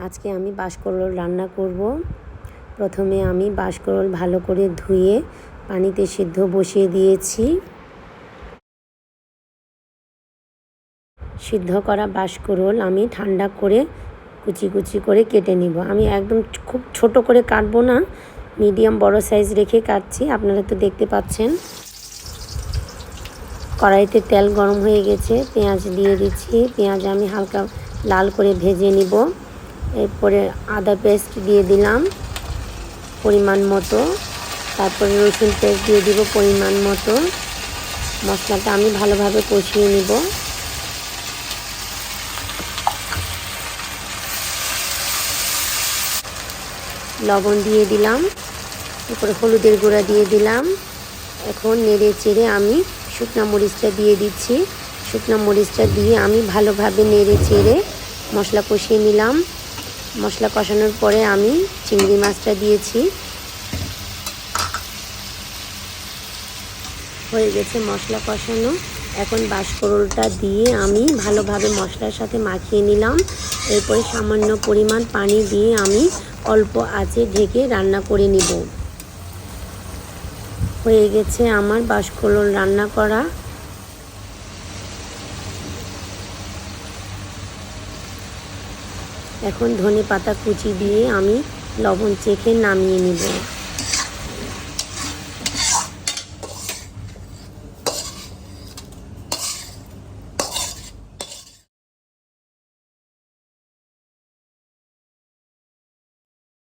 আজকে আমি বাঁশকরল রান্না করব। প্রথমে আমি বাঁশকরল ভালো করে ধুয়ে পানিতে সিদ্ধ বসিয়ে দিয়েছি। সিদ্ধ করা বাঁশকরল আমি ঠান্ডা করে কুচি কুচি করে কেটে নিব। আমি একদম খুব ছোট করে কাটবো না, মিডিয়াম বড় সাইজ রেখে কাটছি। আপনারা তো দেখতে পাচ্ছেন। কড়াইতে তেল গরম হয়ে গেছে, পেঁয়াজ দিয়ে দিচ্ছি। পেঁয়াজ আমি হালকা লাল করে ভেজে নিব। এরপরে আদা পেস্ট দিয়ে দিলাম পরিমাণ মতো, তারপরে রসুন পেস্ট দিয়ে দিব পরিমাণ মতো। মশলাটা আমি ভালোভাবে কষিয়ে নিব। লবণ দিয়ে দিলাম, এরপরে হলুদের গুঁড়া দিয়ে দিলাম। এখন নেড়ে চেড়ে আমি শুকনা মরিচটা দিয়ে দিচ্ছি। শুকনা মরিচটা দিয়ে আমি ভালোভাবে নেড়ে চেড়ে মশলা কষিয়ে নিলাম। মশলা কষানোর পরে আমি চিংড়ি মাছটা দিয়েছি। হয়ে গেছে মশলা কষানো। এখন বাঁশকরলটা দিয়ে আমি ভালোভাবে মশলার সাথে মাখিয়ে নিলাম। এরপরে সামান্য পরিমাণ পানি দিয়ে আমি অল্প আঁচে ঢেকে রান্না করে নিব। হয়ে গেছে আমার বাঁশকরল রান্না করা। এখন ধনেপাতা কুচি দিয়ে আমি লবণ চেখে নামিয়ে নিব।